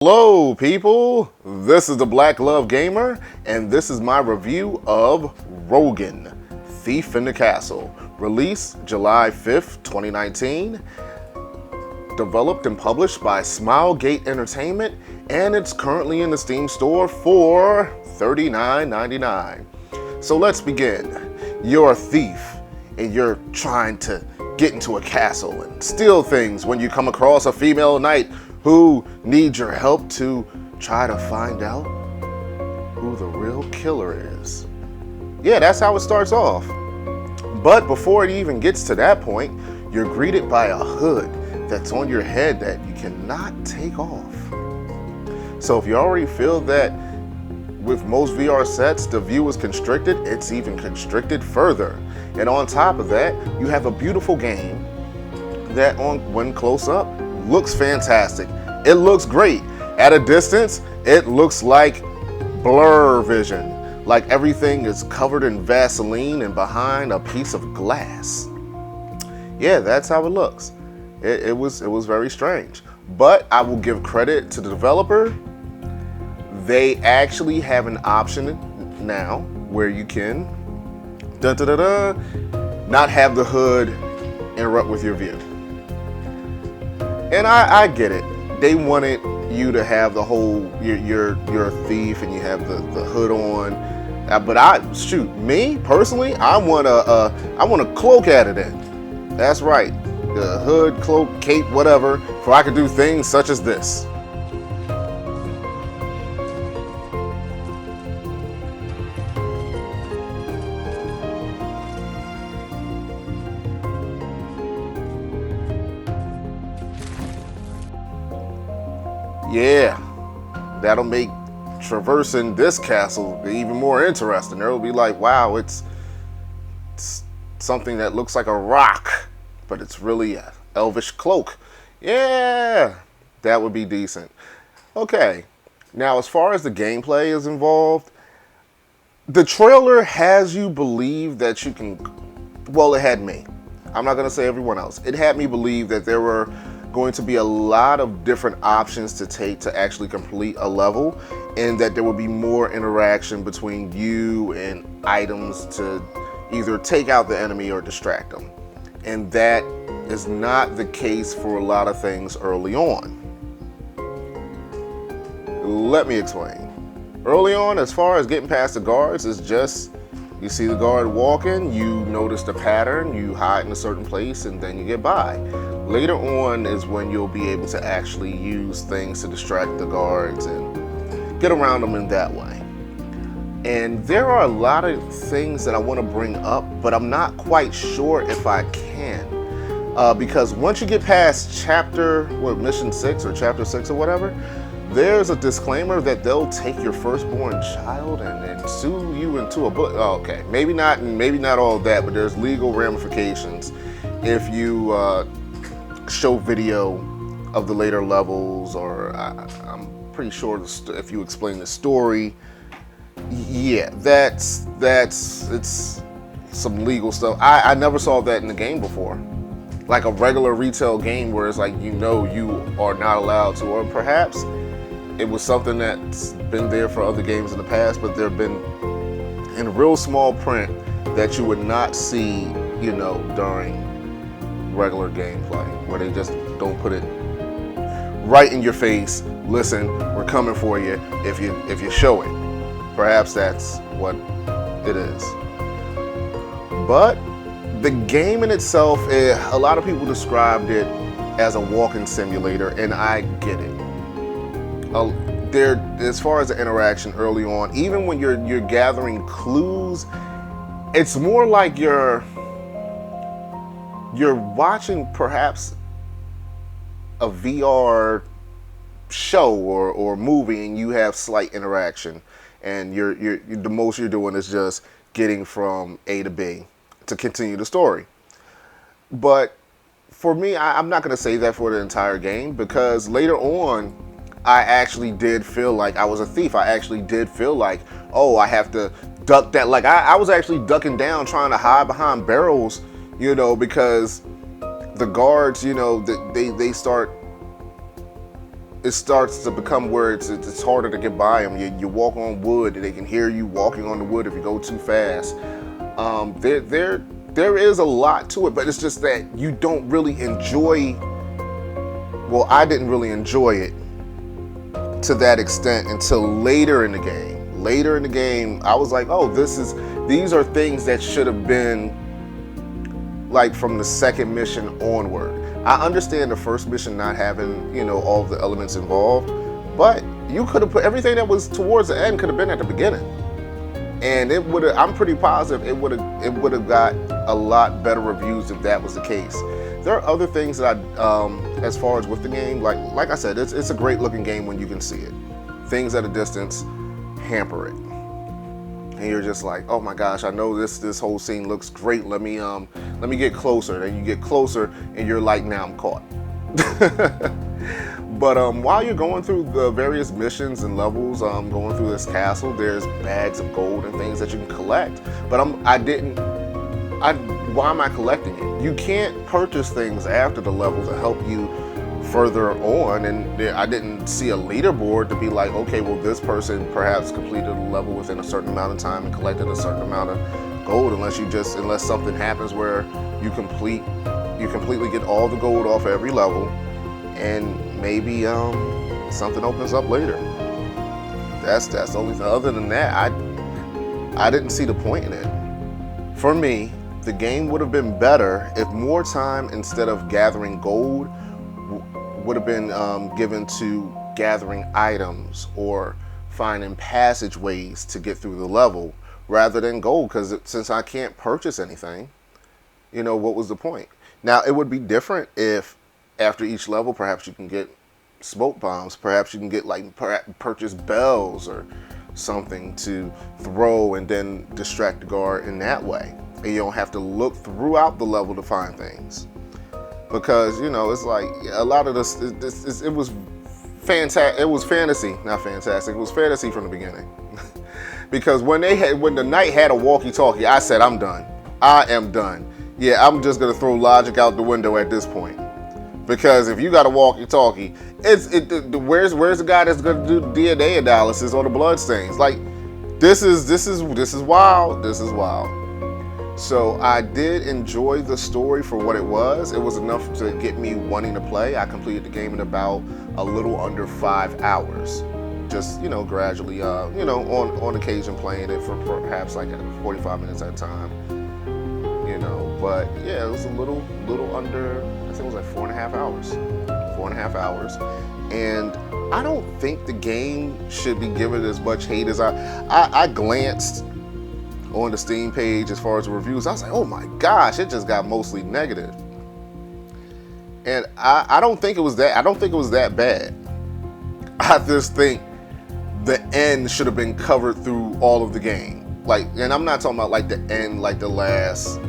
Hello people, this is the Black Love Gamer, and this is my review of Rogan Thief in the Castle. Released July 5th, 2019. Developed and published by Smilegate Entertainment, and it's currently in the Steam store for $39.99. So let's begin. You're a thief, and you're trying to get into a castle and steal things when you come across a female knight who needs your help to try to find out who the real killer is. Yeah, that's how it starts off. But before it even gets to that point, you're greeted by a hood that's on your head that you cannot take off. So if you already feel that with most VR sets, the view is constricted, it's even constricted further. And on top of that, you have a beautiful game that when close up, looks fantastic. It looks great. At a distance, it looks like blur vision. Like everything is covered in Vaseline and behind a piece of glass. Yeah, that's how it looks. It was very strange. But I will give credit to the developer. They actually have an option now where you can not have the hood interrupt with your view. And I get it. They wanted you to have the whole, you're a thief and you have the hood on. But me personally, I want a cloak added in. That's right. The hood, cloak, cape, whatever, for I can do things such as this. Yeah, that'll make traversing this castle even more interesting. It'll be like, wow, it's something that looks like a rock, but it's really an elvish cloak. Yeah, that would be decent. Okay, now as far as the gameplay is involved, the trailer has you believe that you can, well, it had me. I'm not gonna say everyone else. It had me believe that there were going to be a lot of different options to take to actually complete a level, and that there will be more interaction between you and items to either take out the enemy or distract them. And that is not the case for a lot of things early on. Let me explain. Early on, as far as getting past the guards, it's just you see the guard walking, you notice the pattern, you hide in a certain place, and then you get by. Later on is when you'll be able to actually use things to distract the guards and get around them in that way. And there are a lot of things that I want to bring up, but I'm not quite sure if I can. Because once you get past mission 6 or chapter 6 or whatever, there's a disclaimer that they'll take your firstborn child and sue you into a book. Oh, okay, maybe not all of that, but there's legal ramifications if you show video of the later levels, or I'm pretty sure if you explain the story. Yeah, it's some legal stuff. I never saw that in the game before. Like a regular retail game where it's like, you are not allowed to, or perhaps it was something that's been there for other games in the past, but there have been in real small print that you would not see, during regular gameplay, where they just don't put it right in your face. Listen, we're coming for you if you show it. Perhaps that's what it is. But the game in itself, a lot of people described it as a walking simulator, and I get it. As far as the interaction early on, even when you're gathering clues, it's more like you're watching perhaps a VR show or movie, and you have slight interaction, and the most you're doing is just getting from A to B to continue the story. But for me, I'm not going to say that for the entire game, because later on I actually did feel like I was a thief. I actually did feel like, oh, I have to duck that. Like I was actually ducking down, trying to hide behind barrels, because the guards, they start it starts to become where it's harder to get by them. You walk on wood, and they can hear you walking on the wood if you go too fast. There is a lot to it, but it's just that you don't really enjoy. Well, I didn't really enjoy it to that extent until later in the game. Later in the game, I was like, oh, these are things that should have been like from the second mission onward. I understand the first mission not having, all the elements involved, but you could have put everything that was towards the end could have been at the beginning. And it would have, I'm pretty positive it would have got a lot better reviews if that was the case. There are other things that as far as with the game, like I said, it's a great looking game when you can see it. Things at a distance hamper it. And you're just like, oh my gosh, I know this whole scene looks great. Let me get closer. Then you get closer and you're like, now I'm caught. But while you're going through the various missions and levels, going through this castle, there's bags of gold and things that you can collect. But why am I collecting it? You can't purchase things after the level to help you further on, and I didn't see a leaderboard to be like, okay, well, this person perhaps completed a level within a certain amount of time and collected a certain amount of gold, unless something happens where you completely get all the gold off every level, and maybe something opens up later. That's the only thing. Other than that, I didn't see the point in it. For me, the game would have been better if more time instead of gathering gold would have been given to gathering items or finding passageways to get through the level rather than gold, because since I can't purchase anything, what was the point? Now, it would be different if after each level perhaps you can get smoke bombs, perhaps you can get purchase bells or something to throw and then distract the guard in that way, and you don't have to look throughout the level to find things. Because it's like a lot of this it was fantastic. It was fantasy, not fantastic. It was fantasy from the beginning. Because when the knight had a walkie-talkie, I said, I'm done. I am done. Yeah, I'm just gonna throw logic out the window at this point. Because if you got a walkie-talkie, where's the guy that's gonna do DNA analysis on the blood stains? Like, this is wild. This is wild. So I did enjoy the story for what it was. It was enough to get me wanting to play. I completed the game in about a little under 5 hours. Just, gradually, on occasion playing it for perhaps like 45 minutes at a time. But yeah, it was a little under, I think it was like 4.5 hours. 4.5 hours. And I don't think the game should be given as much hate as I glanced on the Steam page as far as the reviews. I was like, oh my gosh, it just got mostly negative. And I don't think it was that bad. I just think the end should have been covered through all of the game. And I'm not talking about like the end, like the last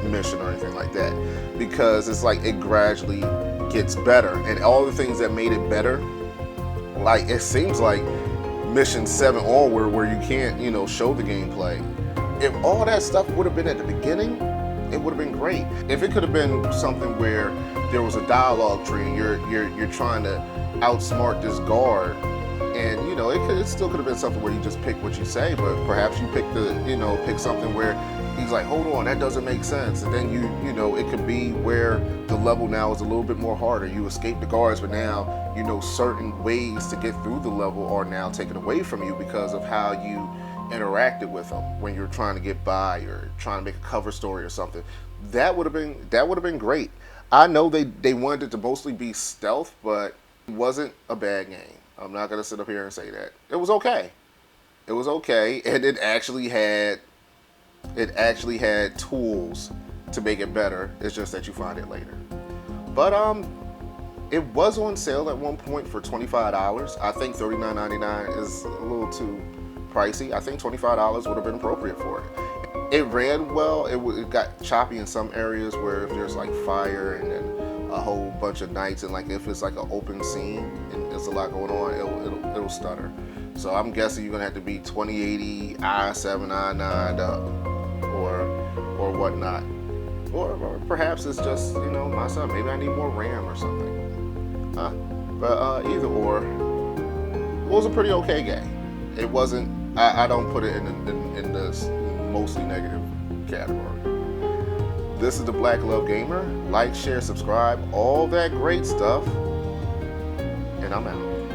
mission or anything like that, because it's like it gradually gets better, and all the things that made it better, like it seems like mission 7 onward, where you can't show the gameplay. If all that stuff would have been at the beginning, it would have been great. If it could have been something where there was a dialogue tree and you're trying to outsmart this guard, and it still could have been something where you just pick what you say, but perhaps you pick pick something where he's like, hold on, that doesn't make sense, and then it could be where the level now is a little bit more harder. You escape the guards, but now certain ways to get through the level are now taken away from you because of how you interacted with them when you're trying to get by or trying to make a cover story or something. That would have been great. I know they wanted it to mostly be stealth, but it wasn't a bad game. I'm not gonna sit up here and say that. It was okay. It was okay, and it actually had tools to make it better. It's just that you find it later. But it was on sale at one point for $25. I think $39.99 is a little too pricey. I think $25 would have been appropriate for it. It ran well. It got choppy in some areas where if there's like fire and then a whole bunch of knights, and like if it's like an open scene and there's a lot going on, it'll stutter. So I'm guessing you're gonna have to be 2080 i7 i9 up or whatnot. Or perhaps it's just, myself. Maybe I need more RAM or something. But either or, it was a pretty okay game. It wasn't. I don't put it in this mostly negative category. This is the Black Love Gamer. Like, share, subscribe, all that great stuff. And I'm out.